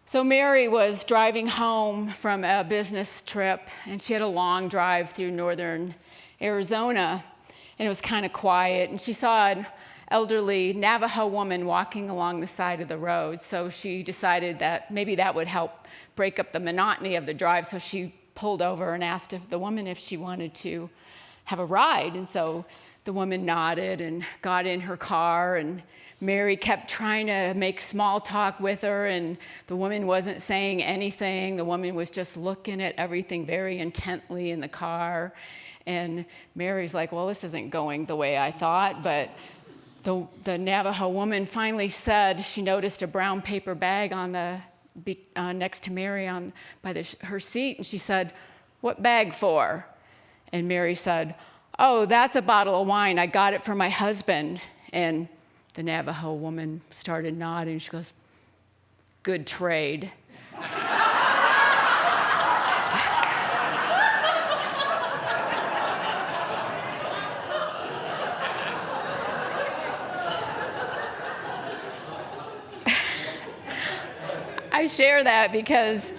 So Mary was driving home from a business trip, and she had a long drive through northern Arizona, and it was kind of quiet, and she saw an elderly Navajo woman walking along the side of the road. So she decided that maybe that would help break up the monotony of the drive, so she pulled over and asked the woman if she wanted to have a ride. And so the woman nodded and got in her car, and Mary kept trying to make small talk with her, and the woman wasn't saying anything. The woman was just looking at everything very intently in the car. And Mary's like, well, this isn't going the way I thought. But the Navajo woman finally said she noticed a brown paper bag on the next to Mary by her seat, and she said, "What bag for?" And Mary said, "Oh, that's a bottle of wine. I got it for my husband." And the Navajo woman started nodding. She goes, "Good trade." I share that because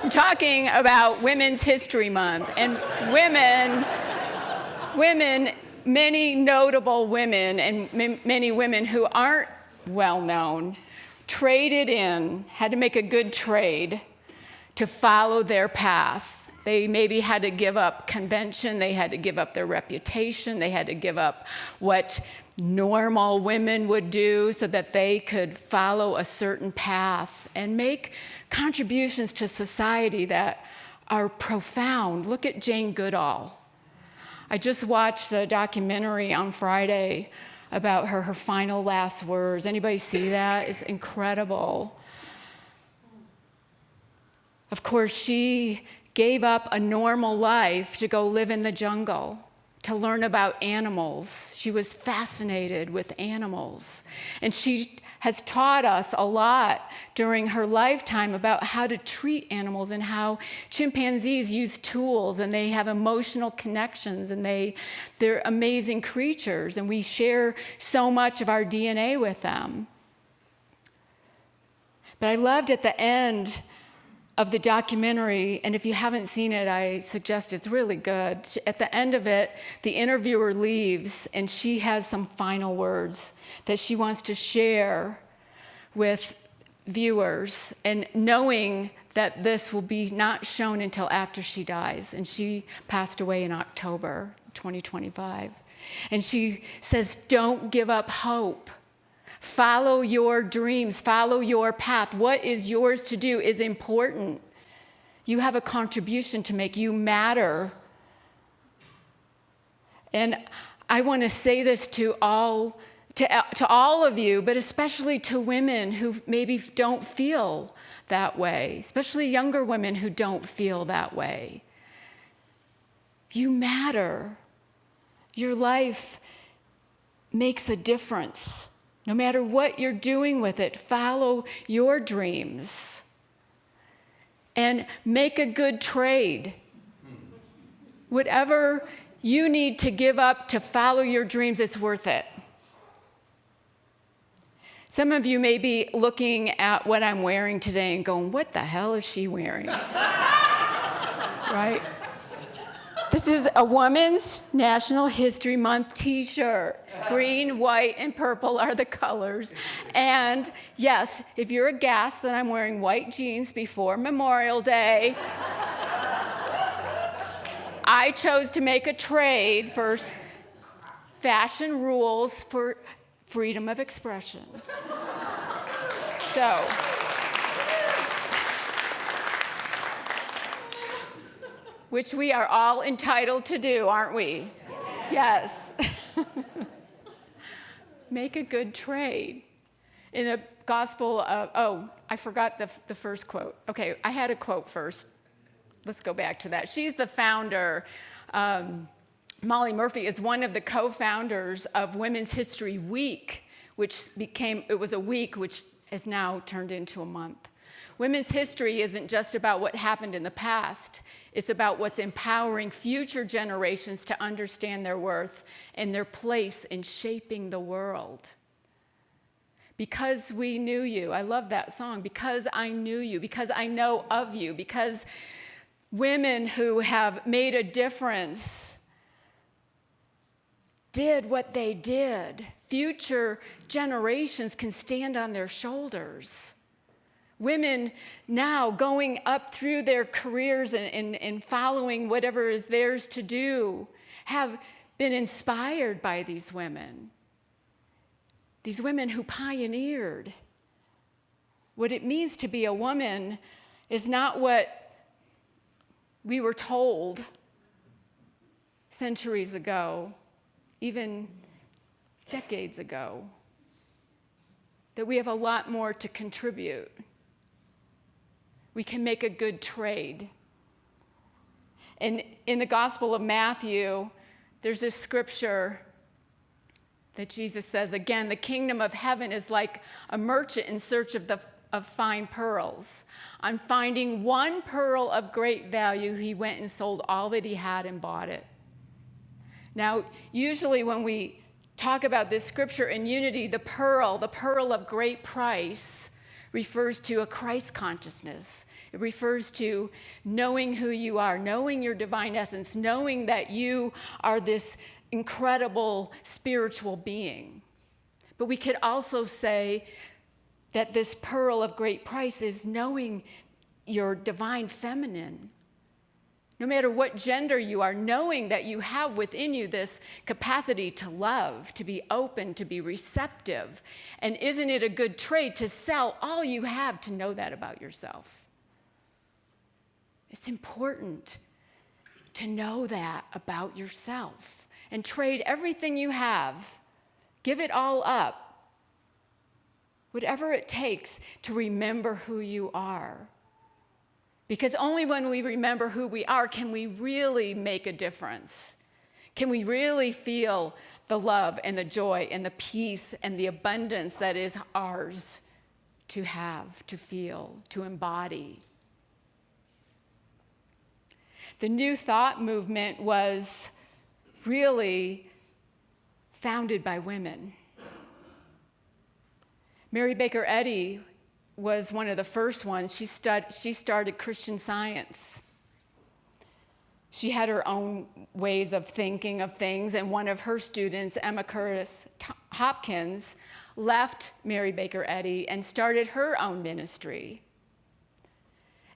I'm talking about Women's History Month, and women, many notable women and many women who aren't well known, had to make a good trade to follow their path. They maybe had to give up convention, they had to give up their reputation, they had to give up what normal women would do so that they could follow a certain path and make contributions to society that are profound. Look at Jane Goodall. I just watched a documentary on Friday about her final last words. Anybody see that? It's incredible. Of course, she gave up a normal life to go live in the jungle, to learn about animals. She was fascinated with animals. And she has taught us a lot during her lifetime about how to treat animals and how chimpanzees use tools and they have emotional connections and they're amazing creatures and we share so much of our DNA with them. But I loved at the end of the documentary, and if you haven't seen it, I suggest it's really good. At the end of it, the interviewer leaves, and she has some final words that she wants to share with viewers, and knowing that this will be not shown until after she dies, and she passed away in October 2025. And she says, don't give up hope. Follow your dreams, follow your path. What is yours to do is important. You have a contribution to make. You matter. And I want to say this to all of you, but especially to women who maybe don't feel that way, especially younger women who don't feel that way. You matter. Your life makes a difference. No matter what you're doing with it, follow your dreams and make a good trade. Whatever you need to give up to follow your dreams, it's worth it. Some of you may be looking at what I'm wearing today and going, what the hell is she wearing? Right? This is a Women's National History Month t-shirt. Green, white, and purple are the colors. And yes, if you're aghast that I'm wearing white jeans before Memorial Day, I chose to make a trade for fashion rules for freedom of expression. So, which we are all entitled to do, aren't we? Yes. Make a good trade. In the Gospel of, I forgot the first quote. Okay, I had a quote first. Let's go back to that. She's the founder. Molly Murphy is one of the co-founders of Women's History Week, it was a week which has now turned into a month. Women's history isn't just about what happened in the past. It's about what's empowering future generations to understand their worth and their place in shaping the world. Because we knew you. I love that song. Because I knew you. Because I know of you. Because women who have made a difference did what they did. Future generations can stand on their shoulders. Women now going up through their careers and following whatever is theirs to do have been inspired by these women. These women who pioneered. What it means to be a woman is not what we were told centuries ago, even decades ago, that we have a lot more to contribute. We can make a good trade. And in the Gospel of Matthew, there's this scripture that Jesus says, again, the kingdom of heaven is like a merchant in search of fine pearls. On finding one pearl of great value, he went and sold all that he had and bought it. Now, usually when we talk about this scripture in unity, the pearl of great price, refers to a Christ consciousness. It refers to knowing who you are, knowing your divine essence, knowing that you are this incredible spiritual being. But we could also say that this pearl of great price is knowing your divine feminine. No matter what gender you are, knowing that you have within you this capacity to love, to be open, to be receptive. And isn't it a good trade to sell all you have to know that about yourself? It's important to know that about yourself and trade everything you have. Give it all up. Whatever it takes to remember who you are. Because only when we remember who we are can we really make a difference. Can we really feel the love and the joy and the peace and the abundance that is ours to have, to feel, to embody. The New Thought movement was really founded by women. Mary Baker Eddy was one of the first ones. She started Christian Science. She had her own ways of thinking of things, and one of her students, Emma Curtis Hopkins, left Mary Baker Eddy and started her own ministry.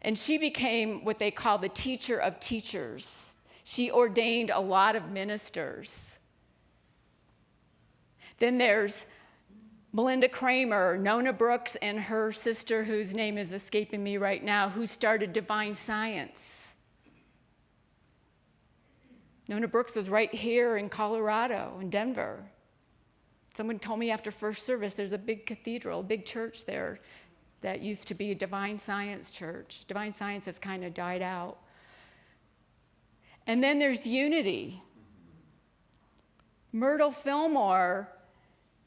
And she became what they call the teacher of teachers. She ordained a lot of ministers. Then there's Melinda Kramer, Nona Brooks, and her sister, whose name is escaping me right now, who started Divine Science. Nona Brooks was right here in Colorado, in Denver. Someone told me after first service there's a big cathedral, a big church there that used to be a Divine Science church. Divine Science has kind of died out. And then there's Unity. Myrtle Fillmore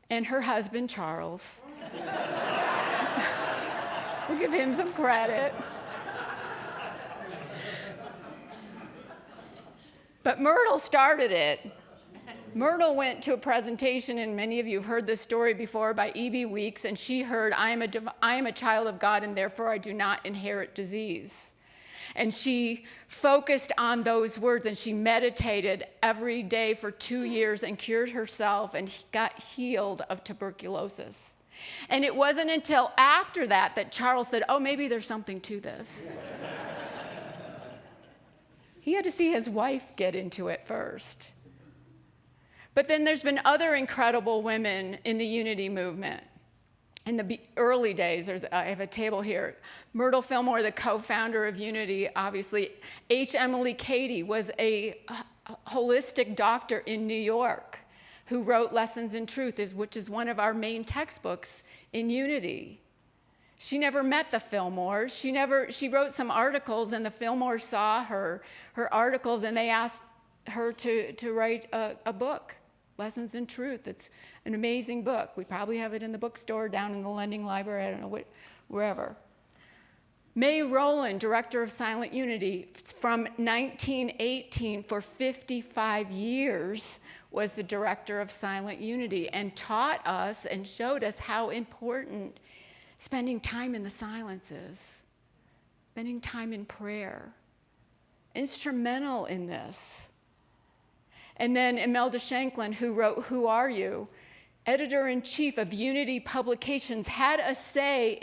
and her husband, Charles. We'll give him some credit. But Myrtle started it. Myrtle went to a presentation, and many of you have heard this story before, by E.B. Weeks, and she heard, I am a child of God, and therefore I do not inherit disease. And she focused on those words, and she meditated every day for 2 years and cured herself and got healed of tuberculosis. And it wasn't until after that that Charles said, oh, maybe there's something to this. He had to see his wife get into it first. But then there's been other incredible women in the Unity movement. In the early days, I have a table here. Myrtle Fillmore, the co-founder of Unity, obviously. H. Emily Cady was a holistic doctor in New York who wrote Lessons in Truth, which is one of our main textbooks in Unity. She never met the Fillmores. She wrote some articles, and the Fillmores saw her articles, and they asked her to write a book. Lessons in Truth. It's an amazing book. We probably have it in the bookstore, down in the lending library, I don't know, wherever. May Rowland, director of Silent Unity, from 1918 for 55 years was the director of Silent Unity and taught us and showed us how important spending time in the silence is, spending time in prayer. Instrumental in this. And then Imelda Shanklin, who wrote Who Are You?, editor-in-chief of Unity Publications, had a say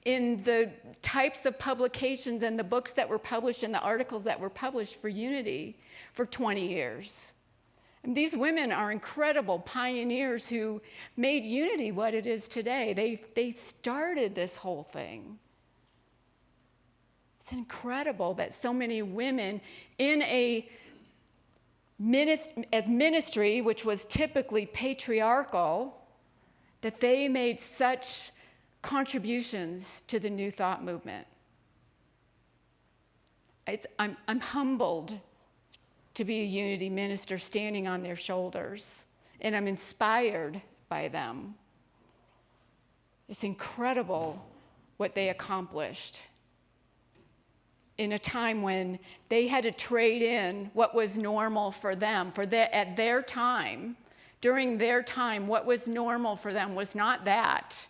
in the types of publications and the books that were published and the articles that were published for Unity for 20 years. And these women are incredible pioneers who made Unity what it is today. They started this whole thing. It's incredible that so many women in as ministry, which was typically patriarchal, that they made such contributions to the New Thought movement. I'm humbled to be a Unity minister standing on their shoulders, and I'm inspired by them. It's incredible what they accomplished in a time when they had to trade in what was normal for them. At their time, during their time, what was normal for them was not that.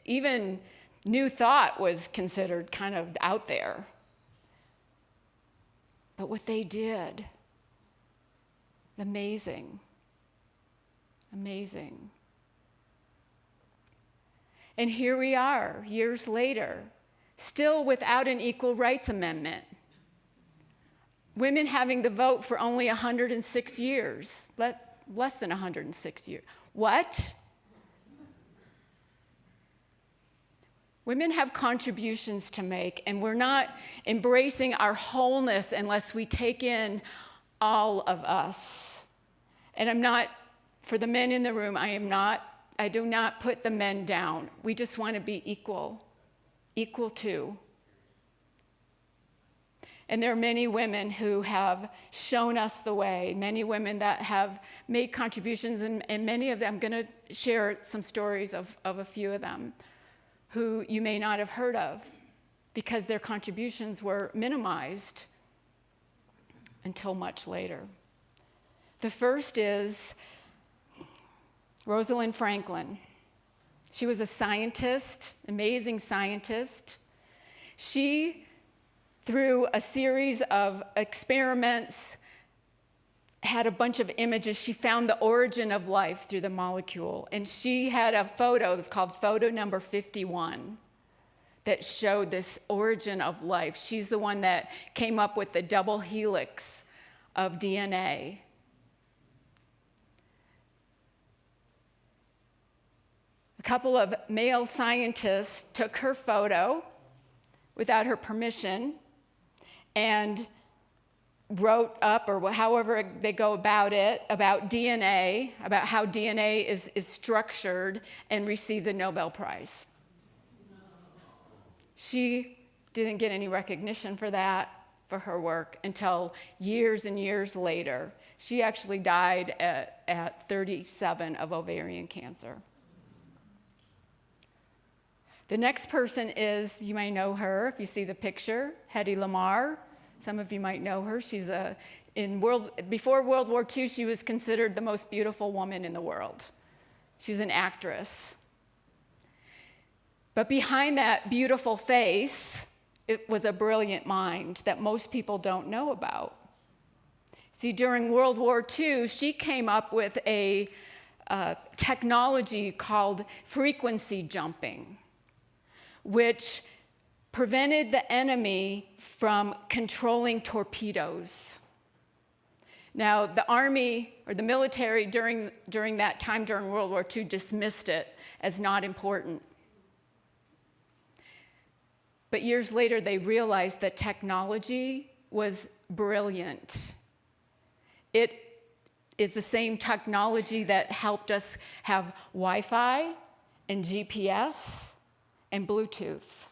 Even New Thought was considered kind of out there. But what they did, amazing, amazing. And here we are, years later, still without an equal rights amendment. Women having the vote for only 106 years, less than 106 years. What? Women have contributions to make, and we're not embracing our wholeness unless we take in all of us. And I'm not, for the men in the room, I do not put the men down. We just want to be equal to. And there are many women who have shown us the way, many women that have made contributions, and many of them, I'm going to share some stories of a few of them, who you may not have heard of because their contributions were minimized until much later. The first is Rosalind Franklin. She was a scientist, amazing scientist. She, through a series of experiments, had a bunch of images. She found the origin of life through the molecule. And she had a photo, it's called photo number 51, that showed this origin of life. She's the one that came up with the double helix of DNA. A couple of male scientists took her photo without her permission and wrote up, or however they go about it, about DNA, about how DNA is structured, and received the Nobel Prize. She didn't get any recognition for that, for her work, until years and years later. She actually died at 37 of ovarian cancer. The next person is, you may know her if you see the picture, Hedy Lamarr. Some of you might know her. She's before World War II, she was considered the most beautiful woman in the world. She's an actress. But behind that beautiful face, it was a brilliant mind that most people don't know about. See, during World War II, she came up with a technology called frequency jumping, which prevented the enemy from controlling torpedoes. Now, the army or the military during that time, during World War II, dismissed it as not important. But years later, they realized that technology was brilliant. It is the same technology that helped us have Wi-Fi and GPS and Bluetooth.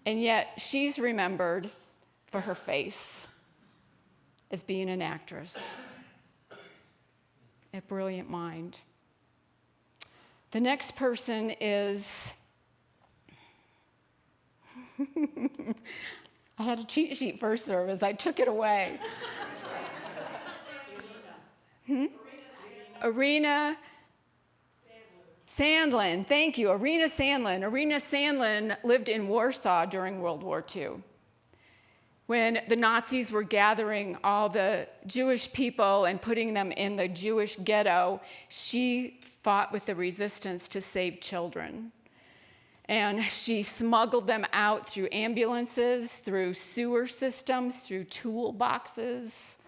And yet, she's remembered for her face as being an actress. A brilliant mind. The next person is I had a cheat sheet first service. I took it away. Arena Sandlin. Thank you. Arena Sandlin. Arena Sandlin lived in Warsaw during World War II. When the Nazis were gathering all the Jewish people and putting them in the Jewish ghetto, she fought with the resistance to save children. And she smuggled them out through ambulances, through sewer systems, through toolboxes.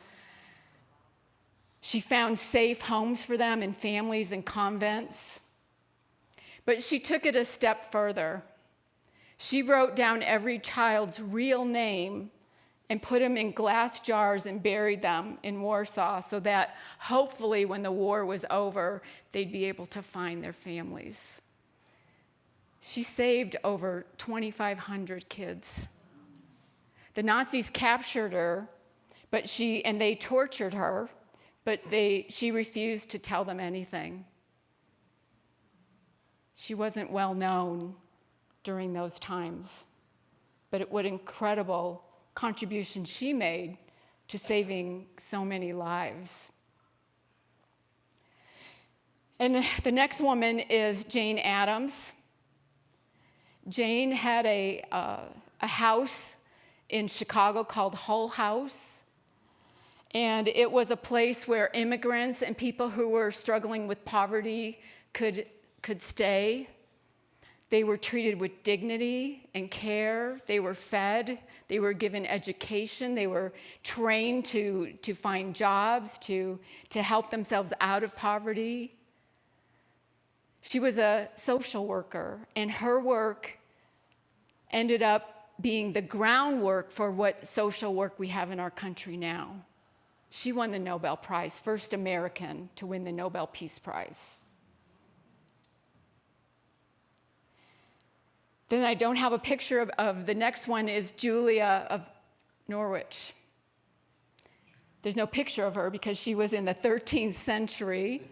She found safe homes for them in families and convents. But she took it a step further. She wrote down every child's real name and put them in glass jars and buried them in Warsaw so that hopefully when the war was over, they'd be able to find their families. She saved over 2,500 kids. The Nazis captured her, and they tortured her, but she refused to tell them anything. She wasn't well known during those times, but what incredible contribution she made to saving so many lives. And the next woman is Jane Addams. Jane had a house in Chicago called Hull House, and it was a place where immigrants and people who were struggling with poverty could stay. They were treated with dignity and care. They were fed. They were given education. They were trained to find jobs, to help themselves out of poverty. She was a social worker, and her work ended up being the groundwork for what social work we have in our country now. She won the Nobel Prize, first American to win the Nobel Peace Prize. Then I don't have a picture of the next one is Julia of Norwich. There's no picture of her because she was in the 13th century.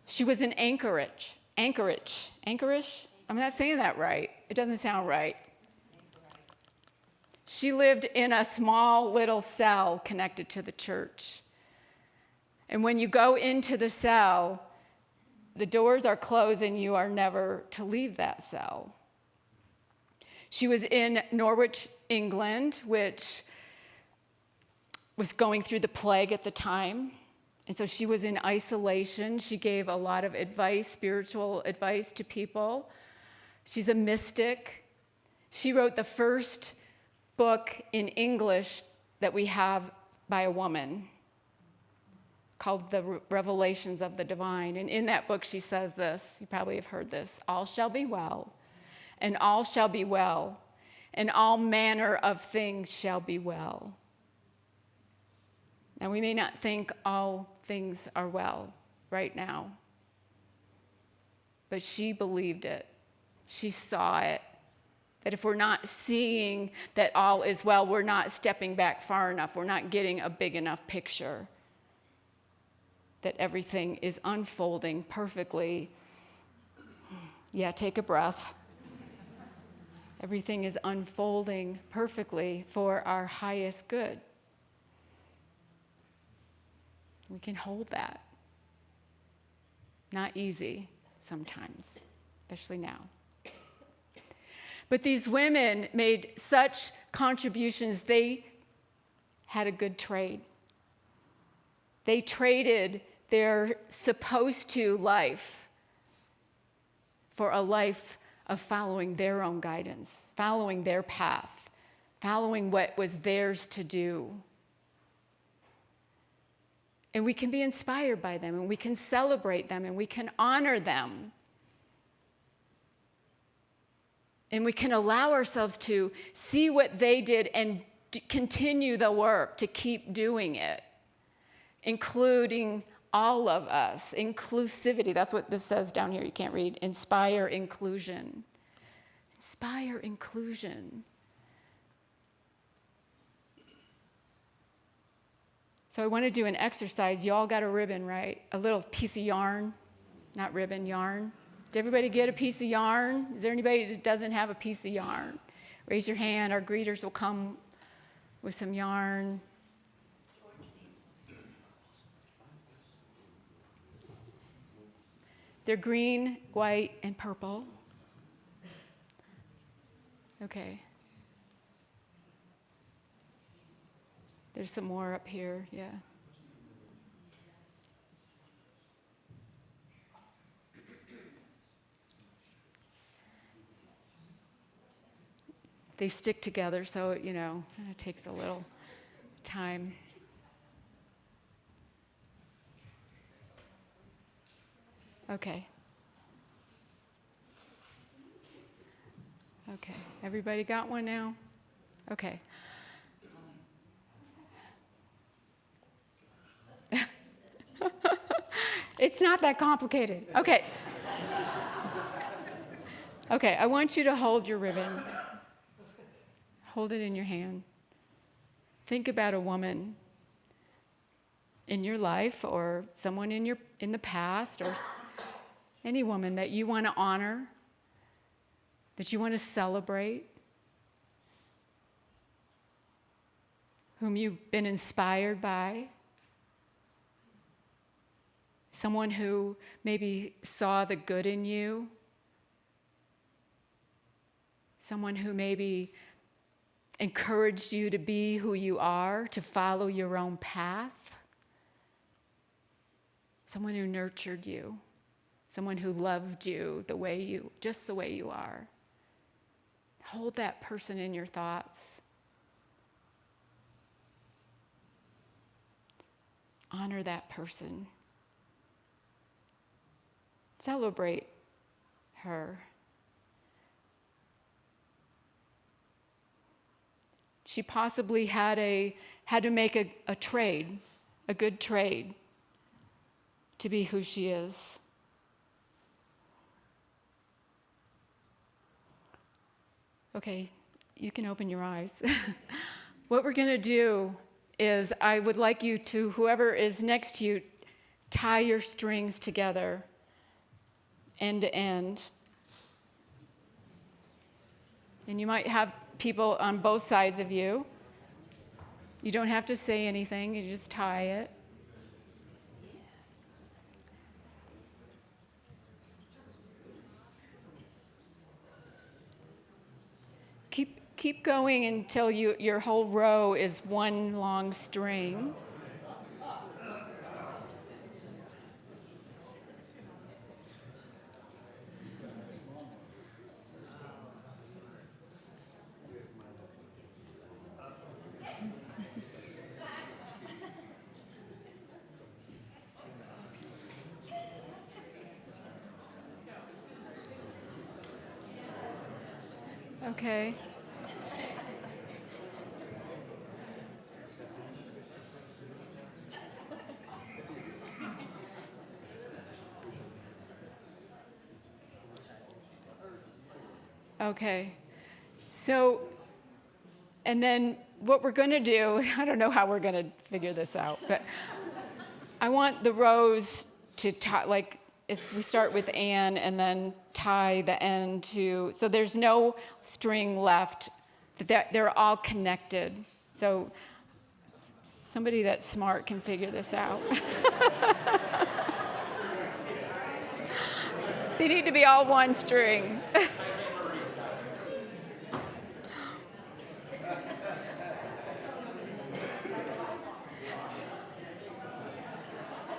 She was in Anchorage. I'm not saying that right. It doesn't sound right. She lived in a small little cell connected to the church. And when you go into the cell, the doors are closed and you are never to leave that cell. She was in Norwich, England, which was going through the plague at the time. And so she was in isolation. She gave a lot of advice, spiritual advice to people. She's a mystic. She wrote the first book in English that we have by a woman called The Revelations of the Divine. And in that book, she says this, you probably have heard this, all shall be well, and all shall be well, and all manner of things shall be well. Now, we may not think all things are well right now, but she believed it. She saw it. That if we're not seeing that all is well, we're not stepping back far enough. We're not getting a big enough picture. That everything is unfolding perfectly. Yeah, take a breath. Everything is unfolding perfectly for our highest good. We can hold that. Not easy sometimes, especially now. But these women made such contributions, they had a good trade. They traded their supposed to life for a life of following their own guidance, following their path, following what was theirs to do. And we can be inspired by them, and we can celebrate them, and we can honor them. And we can allow ourselves to see what they did and continue the work, to keep doing it, including all of us. Inclusivity, that's what this says down here. You can't read. Inspire inclusion. Inspire inclusion. So I want to do an exercise. You all got a ribbon, right? A little piece of yarn. Not ribbon, yarn. Did everybody get a piece of yarn? Is there anybody that doesn't have a piece of yarn? Raise your hand. Our greeters will come with some yarn. They're green, white, and purple. Okay. There's some more up here, yeah. They stick together, so, it takes a little time. Okay. Okay. Everybody got one now? Okay. It's not that complicated. Okay. Okay, I want you to hold your ribbon. Hold it in your hand. Think about a woman in your life or someone in the past or any woman that you want to honor, that you want to celebrate, whom you've been inspired by, someone who maybe saw the good in you, someone who maybe encouraged you to be who you are, to follow your own path, someone who nurtured you, someone who loved you just the way you are. Hold that person in your thoughts. Honor that person. Celebrate her. She possibly had to make a trade, a good trade, to be who she is. Okay, you can open your eyes. What we're going to do is I would like you to, whoever is next to you, tie your strings together, end to end. And you might have people on both sides of you. You don't have to say anything, you just tie it. Keep going until your whole row is one long string. Okay. Okay. So, and then what we're going to do, I don't know how we're going to figure this out, but I want the rows to tie, like if we start with Anne and then tie the end to, so there's no string left, they're all connected. So somebody that's smart can figure this out. They need to be all one string.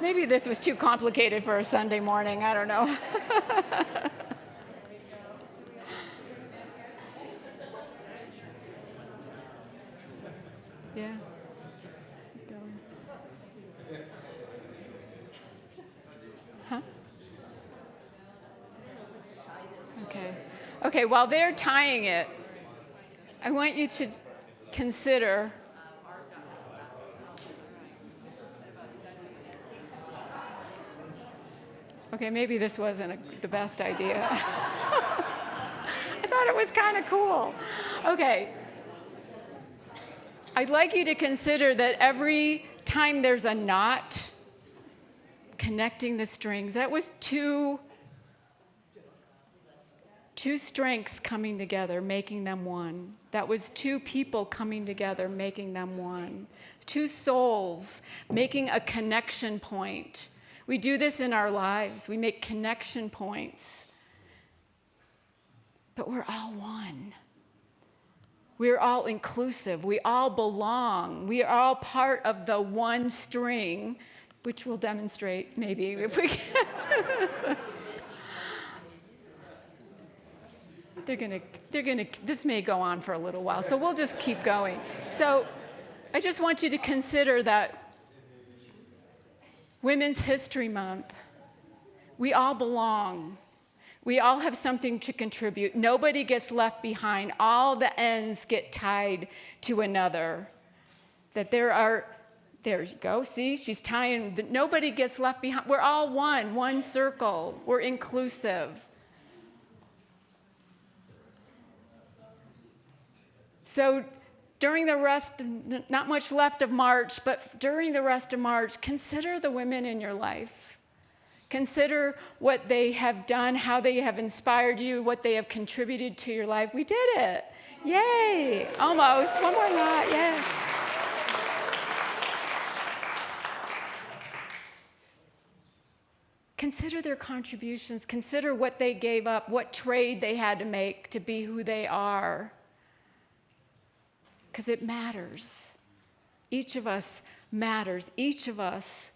Maybe this was too complicated for a Sunday morning, I don't know. Yeah. Keep going. Huh? Okay. Okay, while they're tying it, I want you to consider okay, maybe this wasn't the best idea. I thought it was kind of cool. Okay. I'd like you to consider that every time there's a knot connecting the strings, that was two two strengths coming together, making them one. That was two people coming together, making them one. Two souls making a connection point. We do this in our lives. We make connection points. But we're all one. We're all inclusive. We all belong. We are all part of the one string, which we'll demonstrate maybe if we can. This may go on for a little while, so we'll just keep going. So I just want you to consider that Women's History Month, we all belong. We all have something to contribute. Nobody gets left behind. All the ends get tied to another. That there you go, see, she's tying, nobody gets left behind. We're all one circle. We're inclusive. So during the rest, not much left of March, but during the rest of March, consider the women in your life. Consider what they have done, how they have inspired you, what they have contributed to your life. We did it. Yay. Almost. One more lot. Yeah. Consider their contributions. Consider what they gave up, what trade they had to make to be who they are. Because it matters. Each of us matters. Each of us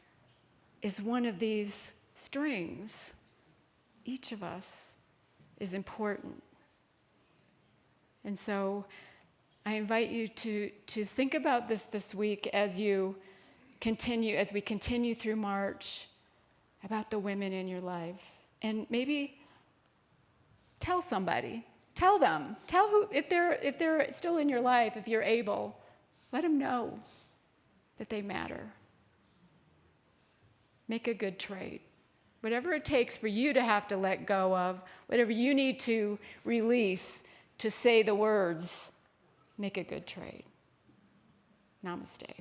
is one of these strings. Each of us is important. And so I invite you to think about this week as we continue through March, about the women in your life. And maybe tell somebody. Tell them. Tell who, if they're still in your life, if you're able, let them know that they matter. Make a good trade. Whatever it takes for you to have to let go of, whatever you need to release to say the words, make a good trade. Namaste.